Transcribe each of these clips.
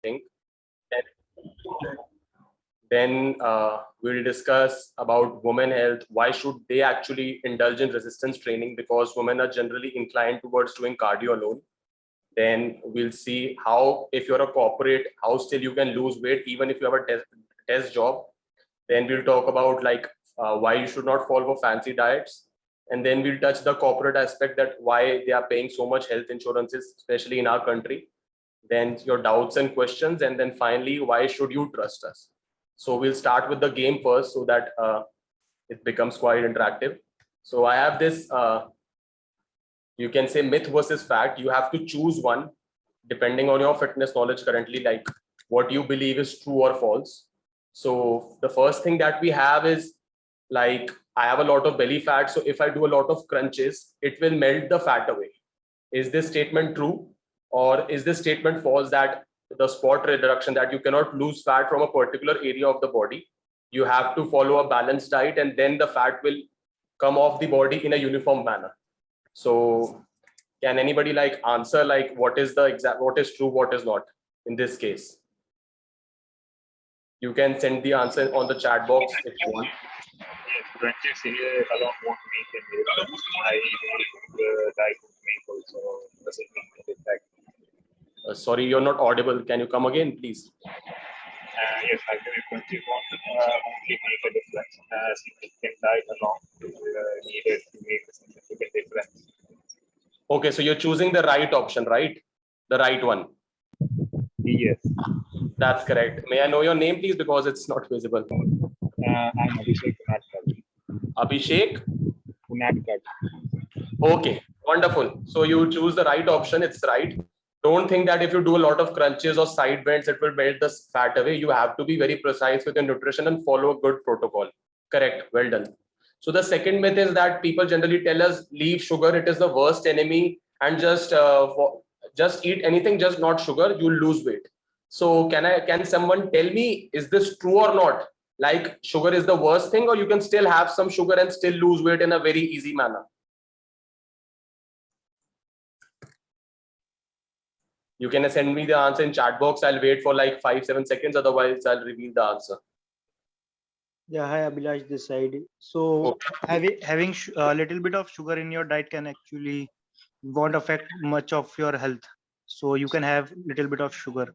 think. Then we'll discuss about women health. Why should they actually indulge in resistance training? Because women are generally inclined towards doing cardio alone. Then we'll see how, if you're a corporate, how still you can lose weight even if you have a desk job. Then we'll talk about like why you should not fall for fancy diets. And then we'll touch the corporate aspect, that why they are paying so much health insurances, especially in our country. Then your doubts and questions. And then finally, why should you trust us? So we'll start with the game first so that it becomes quite interactive. So I have this, you can say myth versus fact. You have to choose one depending on your fitness knowledge currently, like what you believe is true or false. So the first thing that we have is like, I have a lot of belly fat. So if I do a lot of crunches, it will melt the fat away. Is this statement true? Or is this statement false, that the spot reduction, that you cannot lose fat from a particular area of the body? You have to follow a balanced diet and then the fat will come off the body in a uniform manner. So can anybody like answer like what is the exact, what is true, what is not in this case? You can send the answer on the chat box if you want. Yes, crunches alone won't make any difference. I think the diet would make also doesn't make any effect. Sorry, you're not audible. Can you come again, please? Yes, I think crunches won't only make a difference. Significant diet alone is needed to make a significant difference. Okay, so you're choosing the right option, right? The right one. Yes. That's correct. May I know your name, please, because it's not visible? I'm Abhishek Punadkar. Abhishek? Punadkar. Okay, wonderful. So you choose the right option. It's right. Don't think that if you do a lot of crunches or side bends, it will melt the fat away. You have to be very precise with your nutrition and follow a good protocol. Correct. Well done. So the second myth is that people generally tell us, leave sugar. It is the worst enemy, and just eat anything, just not sugar. You'll lose weight. So can someone tell me, is this true or not? Like sugar is the worst thing, or you can still have some sugar and still lose weight in a very easy manner? You can send me the answer in chat box. I'll wait for like 5-7 seconds. Otherwise, I'll reveal the answer. Yeah, hi Abhilash this side. So having a little bit of sugar in your diet can actually won't affect much of your health. So you can have little bit of sugar.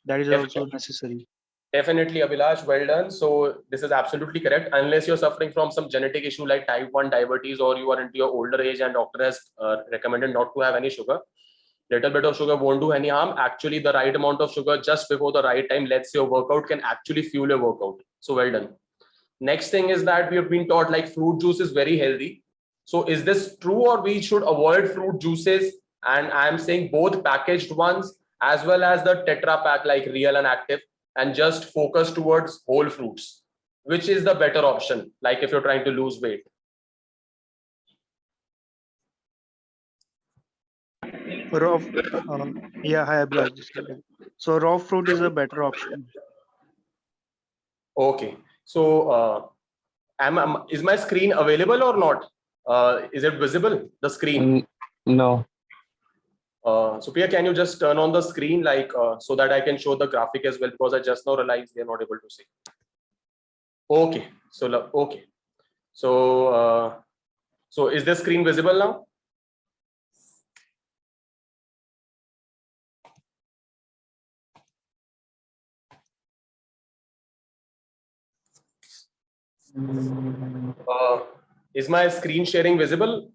That is also necessary. Definitely, Abhilash, well done. So this is absolutely correct. Unless you're suffering from some genetic issue like type 1 diabetes, or you are into your older age and doctor has recommended not to have any sugar, little bit of sugar won't do any harm. Actually, the right amount of sugar just before the right time, let's say your workout, can actually fuel your workout. So well done. Next thing is that we have been taught like fruit juice is very healthy. So is this true, or we should avoid fruit juices? And I'm saying both packaged ones as well as the Tetra Pak like Real and Active, and just focus towards whole fruits. Which is the better option, like if you're trying to lose weight? Raw, yeah, hi Abhilash. So raw fruit is a better option. Okay. So is my screen available or not? Is it visible, the screen? No. So Priya, can you just turn on the screen like so that I can show the graphic as well, because I just now realized we are not able to see. Okay. So okay. So so is the screen visible now? Is my screen sharing visible?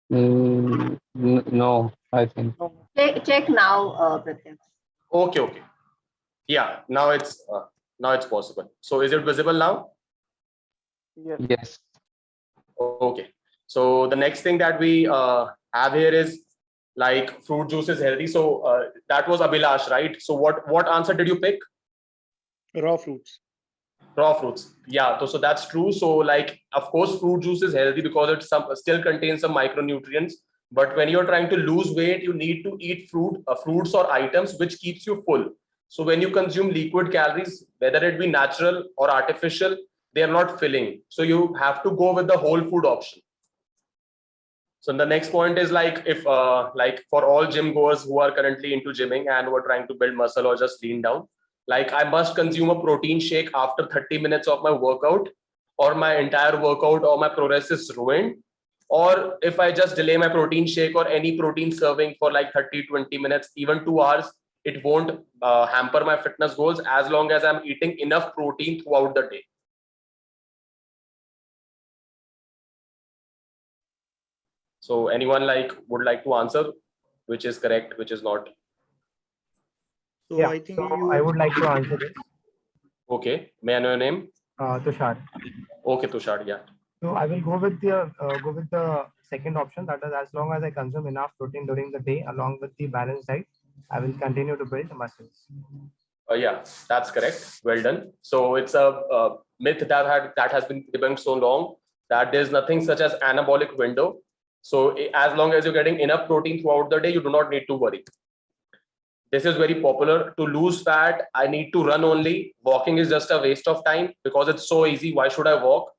No, I think. Check now, Pratyaksh. Okay. Yeah, now it's possible. So is it visible now? Yes. Okay. So the next thing that we have here is like fruit juice is healthy. So that was Abhilash, right? So what answer did you pick? Raw fruits. Raw fruits. Yeah, so that's true. So like, of course, fruit juice is healthy because it still contains some micronutrients. But when you're trying to lose weight, you need to eat fruits or items which keeps you full. So when you consume liquid calories, whether it be natural or artificial, they are not filling. So you have to go with the whole food option. So the next point is like, if like for all gym goers who are currently into gymming and who are trying to build muscle or just lean down, like I must consume a protein shake after 30 minutes of my workout, or my entire workout or my progress is ruined. Or if I just delay my protein shake or any protein serving for like 30-20 minutes, even 2 hours, it won't hamper my fitness goals as long as I'm eating enough protein throughout the day. So anyone like would like to answer which is correct, which is not? So Yeah, I think so I would like to answer this. Okay, may I know your name? Tushar. Okay, Tushar, yeah. So I will go with the second option, that is, as long as I consume enough protein during the day along with the balanced diet, I will continue to build muscles. Yeah, that's correct. Well done. So it's a myth that has been debunked so long that there's nothing such as anabolic window. So as long as you're getting enough protein throughout the day, you do not need to worry. This is very popular. To lose fat, I need to run only. Walking is just a waste of time because it's so easy. Why should I walk?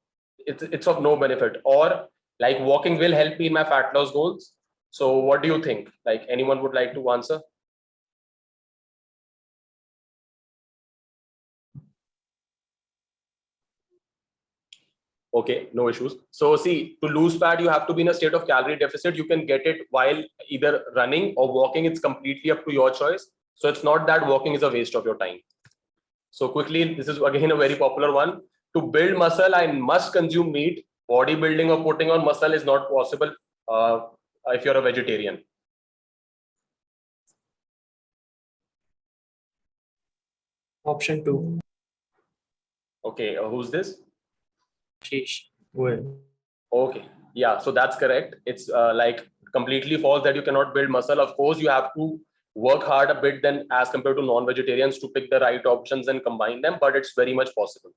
It's of no benefit. Or like walking will help me in my fat loss goals. So what do you think? Like anyone would like to answer? Okay, no issues. So see, to lose fat, you have to be in a state of calorie deficit. You can get it while either running or walking. It's completely up to your choice. So it's not that walking is a waste of your time. So quickly, this is again a very popular one. To build muscle, I must consume meat. Bodybuilding or putting on muscle is not possible if you're a vegetarian. Option 2. Okay, who's this? Sheesh. Okay, yeah, so that's correct. It's like completely false that you cannot build muscle. Of course, you have to work hard a bit than as compared to non-vegetarians to pick the right options and combine them, but it's very much possible.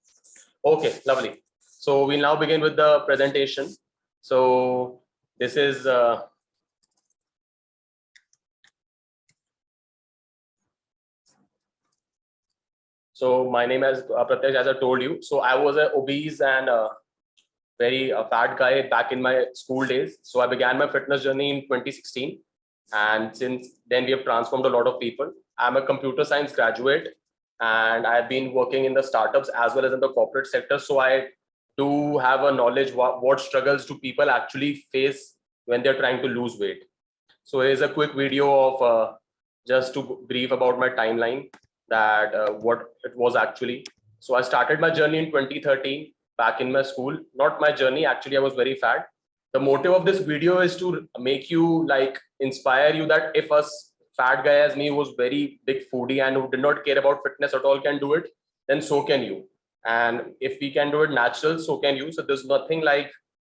Okay, lovely. So we'll now begin with the presentation. So this is so my name is Pratyaksh, as I told you. So I was an obese and very fat guy back in my school days. So I began my fitness journey in 2016. And since then, we have transformed a lot of people. I'm a computer science graduate and I've been working in the startups as well as in the corporate sector. So I do have a knowledge what struggles do people actually face when they're trying to lose weight. So here's a quick video of just to brief about my timeline that what it was actually. So I started my journey in 2013 back in my school. Not my journey, actually I was very fat. The motive of this video is to make you like inspire you that if a fat guy as me who was very big foodie and who did not care about fitness at all can do it, then so can you. And if we can do it natural, so can you. So there's nothing like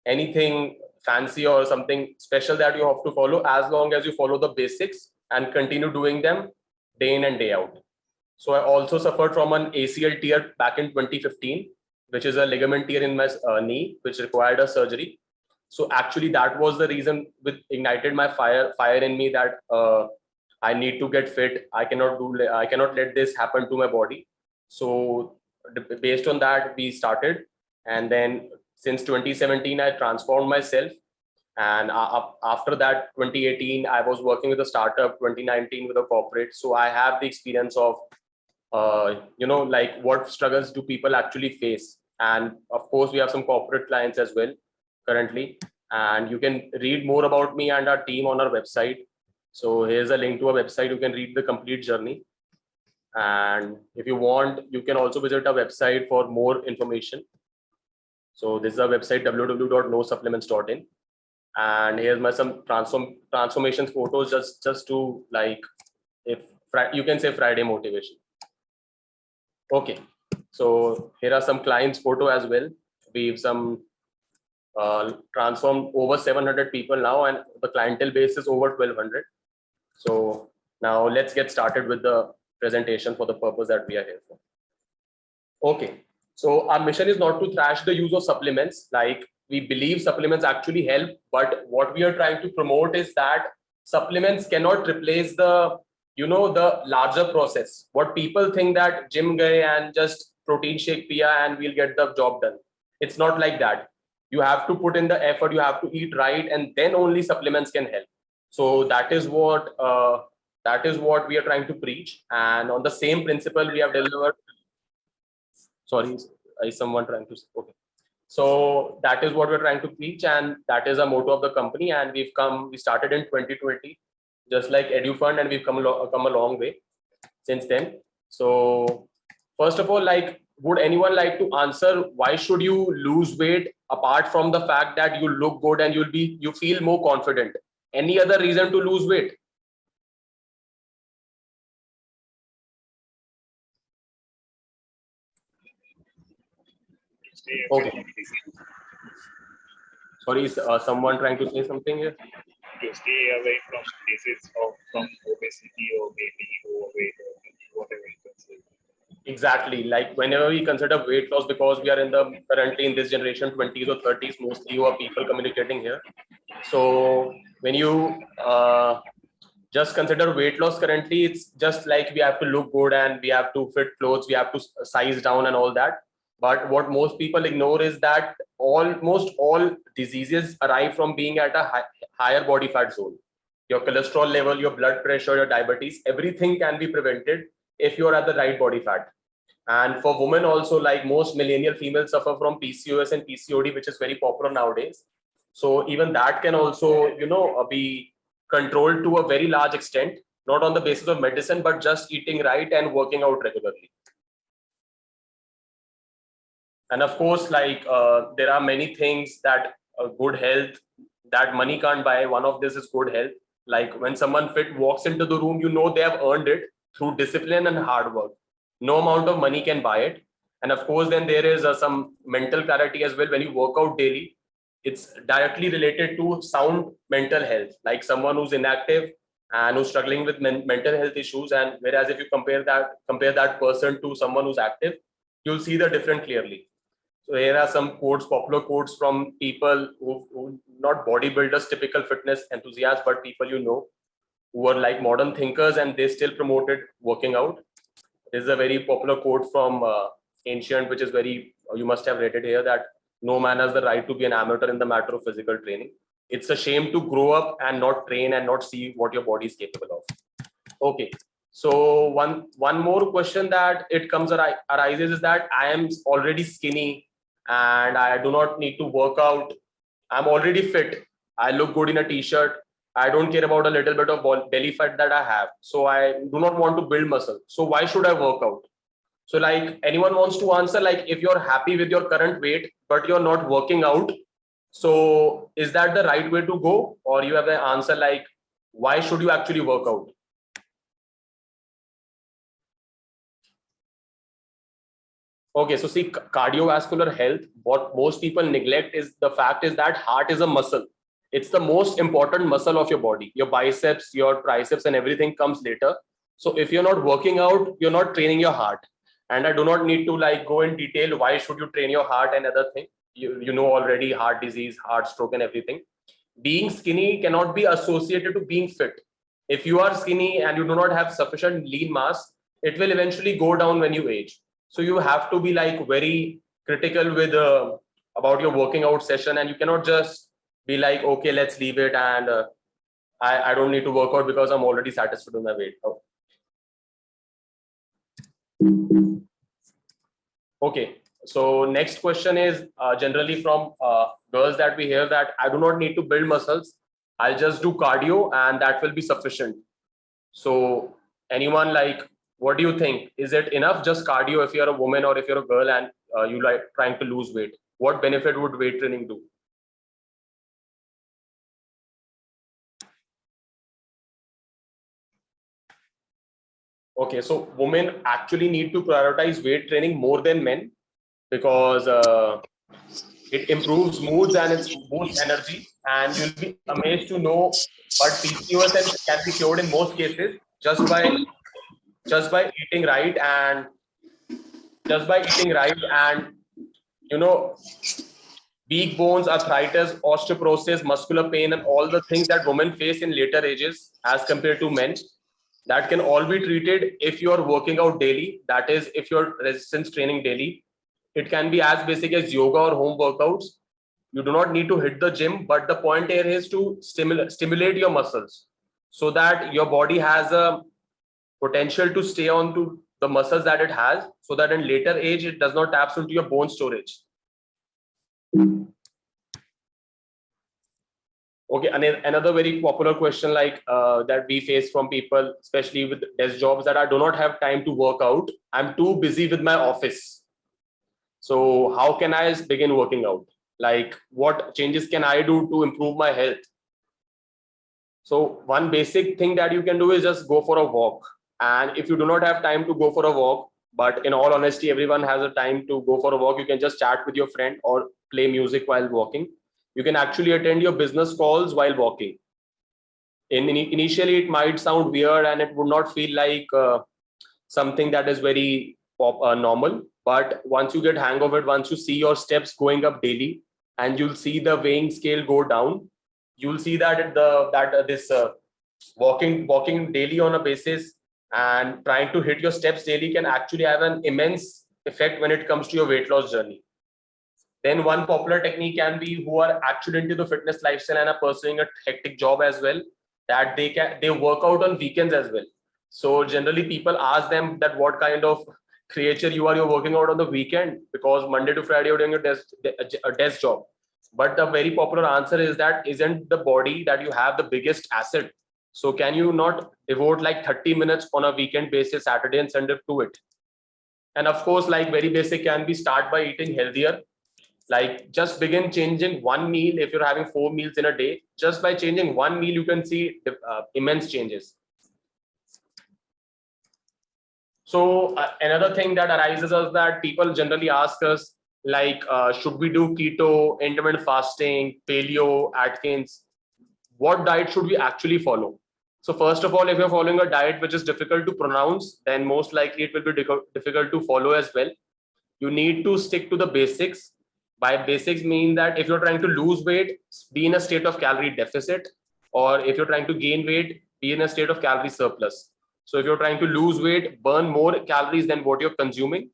anything fancy or something special that you have to follow, as long as you follow the basics and continue doing them day in and day out. So I also suffered from an ACL tear back in 2015, which is a ligament tear in my knee, which required a surgery. So actually that was the reason which ignited my fire in me that I need to get fit. I cannot let this happen to my body. So based on that, we started. And then since 2017, I transformed myself. And after that, 2018, I was working with a startup, 2019 with a corporate. So I have the experience of, like what struggles do people actually face. And of course, we have some corporate clients as well currently. And you can read more about me and our team on our website. So here's a link to our website. You can read the complete journey. And if you want, you can also visit our website for more information. So this is our website, www.nosupplements.in. And here's my some transformation photos just to like, if you can say Friday motivation. Okay, so here are some clients photo as well. We've some transformed over 700 people now, and the clientele base is over 1200. So now let's get started with the presentation for the purpose that we are here for. Okay, so our mission is not to thrash the use of supplements. Like, we believe supplements actually help, but what we are trying to promote is that supplements cannot replace the larger process. What people think that gym guy and just protein shake piya and we'll get the job done. It's not like that. You have to put in the effort, you have to eat right, and then only supplements can help. So that is what we are trying to preach. And on the same principle, we have delivered. Sorry, is someone trying to? Okay. So that is what we're trying to preach, and that is a motto of the company. And we started in 2020, just like EduFund, and we've come a long way since then. So first of all, like, would anyone like to answer why should you lose weight apart from the fact that you look good and you feel more confident? Any other reason to lose weight? Okay. Sorry, is someone trying to say something here? To stay away from disease or from obesity or maybe overweight or whatever you can say. Exactly. Like whenever we consider weight loss, because we are currently in this generation, 20s or 30s, mostly who are people communicating here. So when you just consider weight loss currently, it's just like we have to look good and we have to fit clothes, we have to size down and all that. But what most people ignore is that almost all diseases arrive from being at a higher body fat zone. Your cholesterol level, your blood pressure, your diabetes, everything can be prevented if you're at the right body fat. And for women also, like most millennial females suffer from PCOS and PCOD, which is very popular nowadays. So even that can also, be controlled to a very large extent, not on the basis of medicine, but just eating right and working out regularly. And of course, like there are many things that good health, that money can't buy. One of this is good health. Like when someone fit walks into the room, they have earned it through discipline and hard work. No amount of money can buy it. And of course, then there is some mental clarity as well. When you work out daily, it's directly related to sound mental health, like someone who's inactive and who's struggling with mental health issues. And whereas if you compare that person to someone who's active, you'll see the difference clearly. So here are some quotes, popular quotes from people who not bodybuilders, typical fitness enthusiasts, but people who are like modern thinkers, and they still promoted working out. This is a very popular quote from ancient, which is you must have read it here, that no man has the right to be an amateur in the matter of physical training. It's a shame to grow up and not train and not see what your body is capable of. Okay. So one more question that arises is that I am already skinny and I do not need to work out. I'm already fit. I look good in a t-shirt. I don't care about a little bit of belly fat that I have. So I do not want to build muscle. So why should I work out? So like anyone wants to answer, like if you're happy with your current weight, but you're not working out, so is that the right way to go? Or you have the answer like, why should you actually work out? Okay, so see, cardiovascular health, what most people neglect is the fact is that heart is a muscle. It's the most important muscle of your body. Your biceps, your triceps, and everything comes later. So if you're not working out, you're not training your heart. And I do not need to like go in detail why should you train your heart and other thing. You know already, heart disease, heart stroke, and everything. Being skinny cannot be associated to being fit. If you are skinny and you do not have sufficient lean mass, it will eventually go down when you age. So you have to be like very critical with about your working out session, and you cannot just be like, okay, let's leave it, and I don't need to work out because I'm already satisfied with my weight. Oh. Okay, so next question is generally from girls that we hear that I do not need to build muscles. I'll just do cardio and that will be sufficient. So anyone, like, what do you think? Is it enough just cardio if you're a woman or if you're a girl and you like trying to lose weight? What benefit would weight training do? Okay, so women actually need to prioritize weight training more than men because it improves moods and it boosts energy. And you'll be amazed to know, but PCOS can be cured in most cases just by eating right and weak bones, arthritis, osteoporosis, muscular pain, and all the things that women face in later ages as compared to men, that can all be treated if you're working out daily. That is, if you're resistance training daily. It can be as basic as yoga or home workouts. You do not need to hit the gym, but the point here is to stimulate your muscles so that your body has a potential to stay on to the muscles that it has, so that in later age it does not tap into your bone storage. Okay, and another very popular question that we face from people, especially with desk jobs, that I do not have time to work out. I'm too busy with my office. So how can I begin working out? Like, what changes can I do to improve my health? So one basic thing that you can do is just go for a walk. And if you do not have time to go for a walk, but in all honesty, everyone has a time to go for a walk, you can just chat with your friend or play music while walking. You can actually attend your business calls while walking. Initially, it might sound weird and it would not feel like something that is very normal. But once you get hang of it, once you see your steps going up daily and you'll see the weighing scale go down, you'll see that this walking daily on a basis and trying to hit your steps daily can actually have an immense effect when it comes to your weight loss journey. Then one popular technique can be who are actually into the fitness lifestyle and are pursuing a hectic job as well, that they work out on weekends as well. So generally people ask them that what kind of creature you're working out on the weekend, because Monday to Friday you're doing a desk job. But the very popular answer is that isn't the body that you have the biggest asset? So can you not devote like 30 minutes on a weekend basis, Saturday and Sunday, to it? And of course, like very basic can be start by eating healthier. Like just begin changing one meal. If you're having 4 meals in a day, just by changing one meal, you can see immense changes. So another thing that arises is that people generally ask us, like, should we do keto, intermittent fasting, paleo, Atkins? What diet should we actually follow? So first of all, if you're following a diet which is difficult to pronounce, then most likely it will be difficult to follow as well. You need to stick to the basics. By basics mean that if you're trying to lose weight, be in a state of calorie deficit, or if you're trying to gain weight, be in a state of calorie surplus. So if you're trying to lose weight, burn more calories than what you're consuming.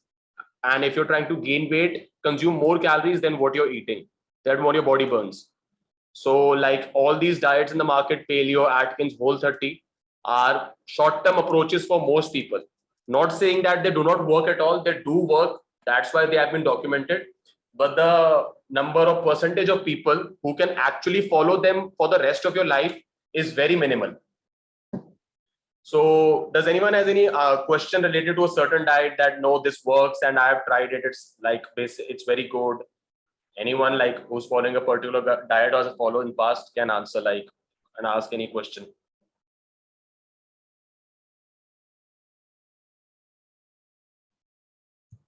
And if you're trying to gain weight, consume more calories than what you're eating, than what your body burns. So like all these diets in the market, paleo, Atkins, Whole30, are short-term approaches for most people. Not saying that they do not work at all, they do work. That's why they have been documented. But the number of percentage of people who can actually follow them for the rest of your life is very minimal. So does anyone has any question related to a certain diet that no, this works and I have tried it, it's like it's very good? Anyone like who's following a particular diet or follow in past can answer like and ask any question.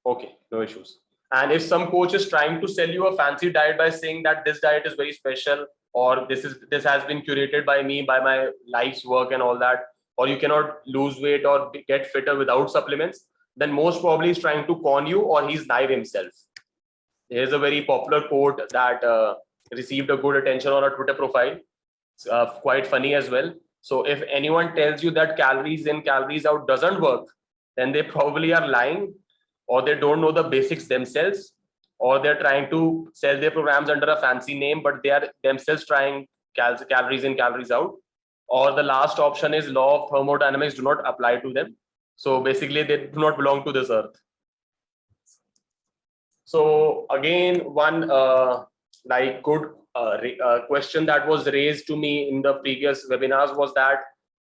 Okay, no issues. And if some coach is trying to sell you a fancy diet by saying that this diet is very special, or this has been curated by me, by my life's work and all that, or you cannot lose weight or get fitter without supplements, then most probably he's trying to con you or he's naive himself. Here's a very popular quote that received a good attention on a Twitter profile. It's quite funny as well. So if anyone tells you that calories in, calories out doesn't work, then they probably are lying, or they don't know the basics themselves, or they're trying to sell their programs under a fancy name, but they are themselves trying calories in, calories out. Or the last option is law of thermodynamics do not apply to them. So basically they do not belong to this earth. So again, one good question that was raised to me in the previous webinars was that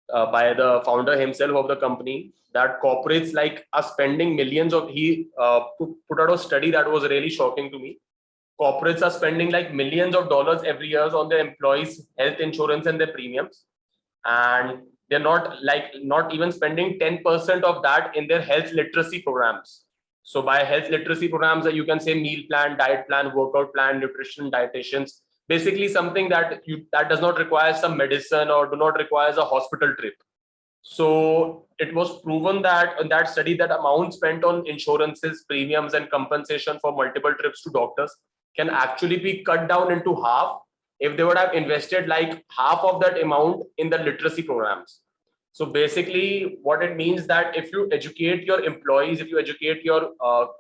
by the founder himself of the company, that corporates like are spending millions of, he put out a study that was really shocking to me. Corporates are spending like millions of dollars every year on their employees' health insurance and their premiums. And they're not even spending 10% of that in their health literacy programs. So by health literacy programs, you can say meal plan, diet plan, workout plan, nutrition, dietitians, basically something that does not require some medicine or do not require a hospital trip. So it was proven that in that study that amount spent on insurances, premiums and compensation for multiple trips to doctors can actually be cut down into half if they would have invested like half of that amount in the literacy programs. So basically what it means that if you educate your employees, if you educate your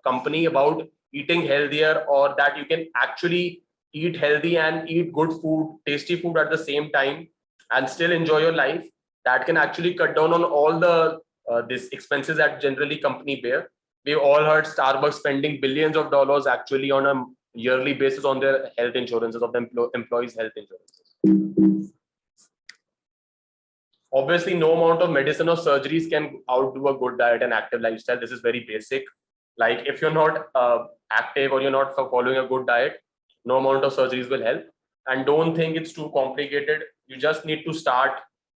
company about eating healthier, or that you can actually eat healthy and eat good food, tasty food at the same time, and still enjoy your life, that can actually cut down on all the these expenses that generally company bear. We've all heard Starbucks spending billions of dollars actually on a yearly basis on their health insurances, of the employees' health insurances. Obviously, no amount of medicine or surgeries can outdo a good diet and active lifestyle. This is very basic. Like if you're not active or you're not following a good diet, no amount of surgeries will help. And don't think it's too complicated. You just need to start.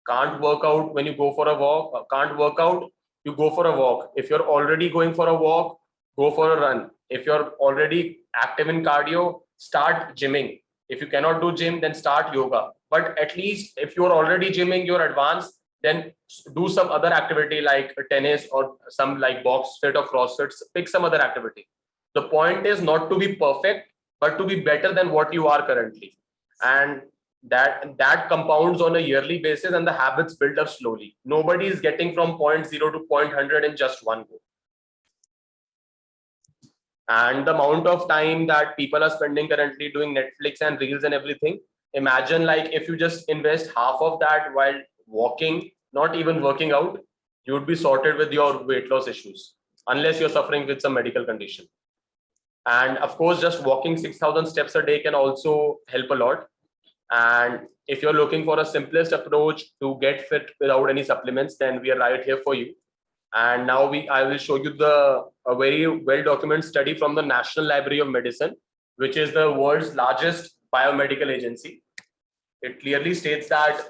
Can't work out when you go for a walk. Can't work out, you go for a walk. If you're already going for a walk, go for a run. If you're already active in cardio, start gymming. If you cannot do gym, then start yoga. But at least if you're already gymming, you're advanced, then do some other activity like tennis or some like box fit or CrossFit. Pick some other activity. The point is not to be perfect, but to be better than what you are currently. And that compounds on a yearly basis, and the habits build up slowly. Nobody is getting from point 0 to point 100 in just one go. And the amount of time that people are spending currently doing Netflix and reels and everything, imagine like if you just invest half of that while walking, not even working out, you would be sorted with your weight loss issues, unless you're suffering with some medical condition. And of course, just walking 6,000 steps a day can also help a lot. And if you're looking for a simplest approach to get fit without any supplements, then we are right here for you. And now I will show you a very well-documented study from the National Library of Medicine, which is the world's largest biomedical agency. It clearly states that,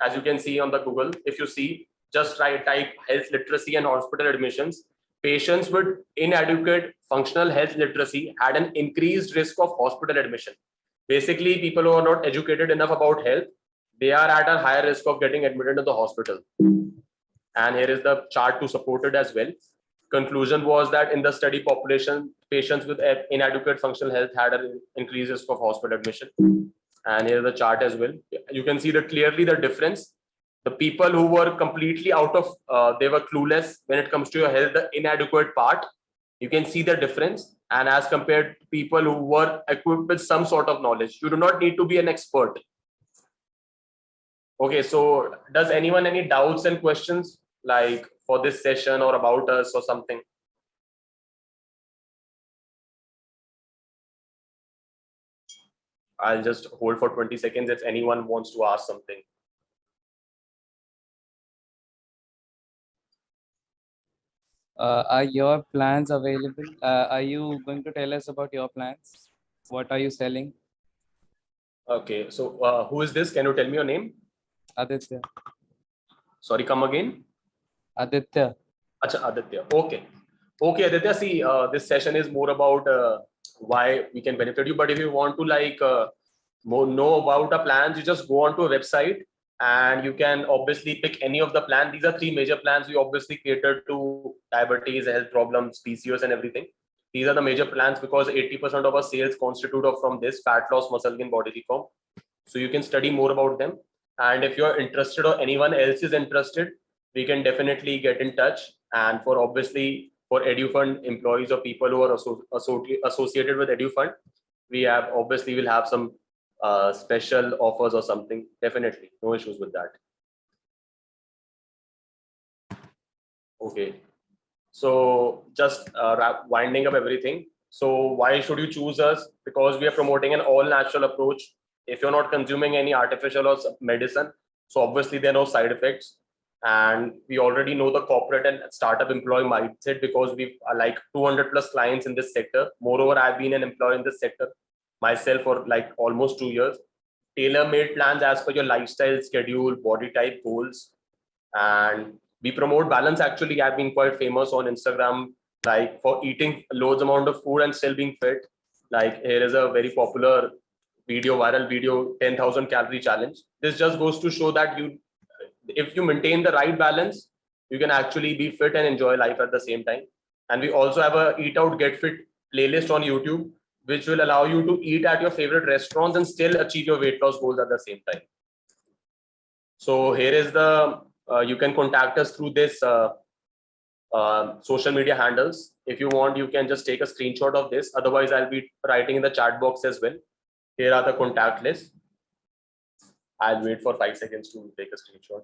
as you can see on the Google, if you see, just type health literacy and hospital admissions, patients with inadequate functional health literacy had an increased risk of hospital admission. Basically, people who are not educated enough about health, they are at a higher risk of getting admitted to the hospital. And here is the chart to support it as well. Conclusion was that in the study population, patients with inadequate functional health had an increased risk of hospital admission. And here is the chart as well. You can see that clearly the difference. The people who were completely out of, they were clueless when it comes to your health, the inadequate part, you can see the difference. And as compared to people who were equipped with some sort of knowledge, you do not need to be an expert. Okay, so does anyone any doubts and questions like for this session or about us or something? I'll just hold for 20 seconds if anyone wants to ask something. Are your plans available? Are you going to tell us about your plans? What are you selling? Okay, so who is this? Can you tell me your name? Aditya. Sorry, come again. Aditya. Acha, Aditya. Okay. Okay, Aditya, see, this session is more about why we can benefit you. But if you want to like more know about the plans, you just go onto a website and you can obviously pick any of the plans. These are 3 major plans. We obviously cater to diabetes, health problems, PCOS and everything. These are the major plans because 80% of our sales constitute of from this: fat loss, muscle gain, body reform. So you can study more about them. And if you're interested or anyone else is interested, we can definitely get in touch. And for obviously for EduFund employees or people who are associated with EduFund, we have obviously will have some special offers or something. Definitely, no issues with that. Okay, so just winding up everything. So why should you choose us? Because we are promoting an all natural approach. If you're not consuming any artificial or medicine, so obviously there are no side effects. And we already know the corporate and startup employee mindset because we've like 200 plus clients in this sector. Moreover, I've been an employee in this sector myself for like almost 2 years. Tailor-made plans as per your lifestyle, schedule, body type, goals. And we promote balance. Actually, I've been quite famous on Instagram, like for eating loads amount of food and still being fit. Like here is a very popular video, viral video, 10,000 calorie challenge. This just goes to show that if you maintain the right balance, you can actually be fit and enjoy life at the same time. And we also have a Eat Out Get Fit playlist on YouTube, which will allow you to eat at your favorite restaurants and still achieve your weight loss goals at the same time. So here is the, you can contact us through this social media handles. If you want, you can just take a screenshot of this. Otherwise, I'll be writing in the chat box as well. Here are the contact lists. I'll wait for 5 seconds to take a screenshot.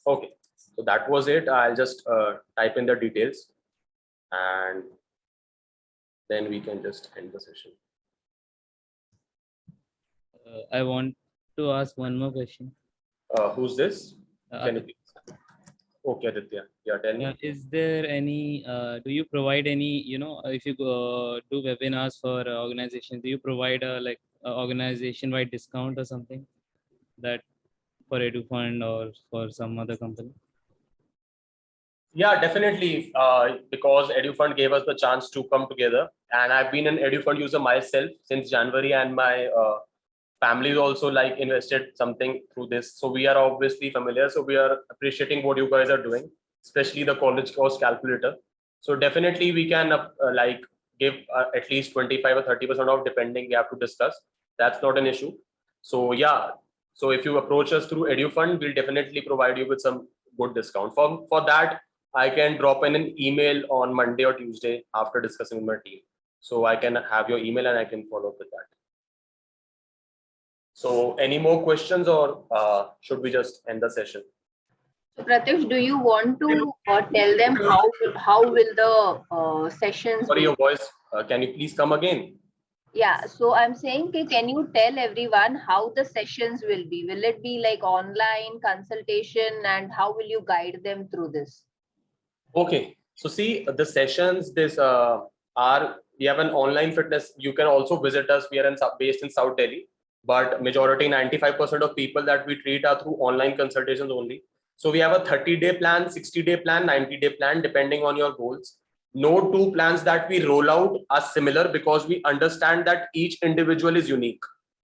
Okay, so that was it. I'll just type in the details and then we can just end the session. I want to ask one more question. Who's this? Can you Aditya. please? Okay, Aditya. Yeah, tell me. Is there any, do you provide any, if you do webinars for organizations, do you provide like organization-wide discount or something that for EduFund or for some other company? Yeah, definitely. Because EduFund gave us the chance to come together, and I've been an EduFund user myself since January, and my family is also like invested something through this. So we are obviously familiar. So we are appreciating what you guys are doing, especially the college cost calculator. So definitely we can like give at least 25 or 30% off, depending. We have to discuss. That's not an issue. So yeah. So if you approach us through EduFund, we'll definitely provide you with some good discount. For that, I can drop in an email on Monday or Tuesday after discussing with my team. So I can have your email and I can follow up with that. So any more questions, or should we just end the session? So Pratyush, do you want to tell them how will the sessions Sorry, be? your voice. Can you please come again? Yeah, so I'm saying, can you tell everyone how the sessions will be? Will it be like online consultation, and how will you guide them through this? Okay. So see, the sessions we have an online fitness. You can also visit us. We are based in South Delhi, but majority 95% of people that we treat are through online consultations only. So we have a 30-day plan, 60-day plan, 90-day plan, depending on your goals. No two plans that we roll out are similar because we understand that each individual is unique.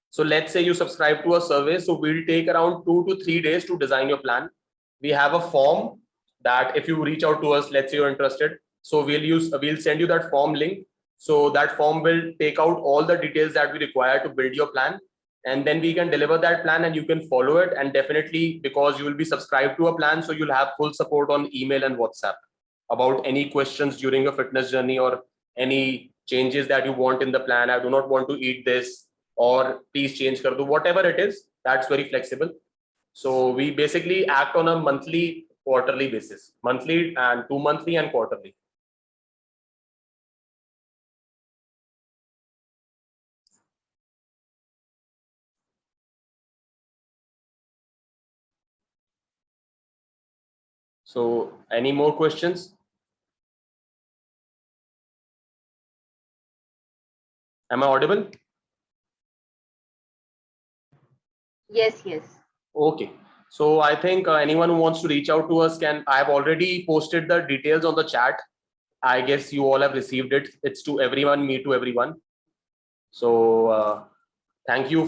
So let's say you subscribe to a survey. So we'll take around 2 to 3 days to design your plan. We have a form that if you reach out to us, let's say you're interested. So we'll send you that form link. So that form will take out all the details that we require to build your plan. And then we can deliver that plan and you can follow it. And definitely, because you will be subscribed to a plan, so you'll have full support on email and WhatsApp about any questions during your fitness journey or any changes that you want in the plan. I do not want to eat this, or please change kar do, whatever it is, that's very flexible. So we basically act on a monthly, quarterly basis, monthly and 2 monthly and quarterly. So any more questions? Am I audible? Yes, yes. Okay. So I think anyone who wants to reach out to us can, I've already posted the details on the chat. I guess you all have received it. It's to everyone, me to everyone. So thank you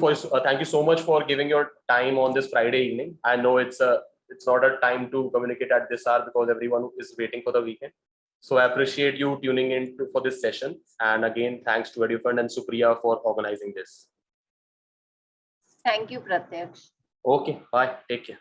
so much for giving your time on this Friday evening. I know it's not a time to communicate at this hour because everyone is waiting for the weekend. So I appreciate you tuning in for this session. And again, thanks to EduFund and Supriya for organizing this. Thank you, Pratyush. Okay, bye. Take care.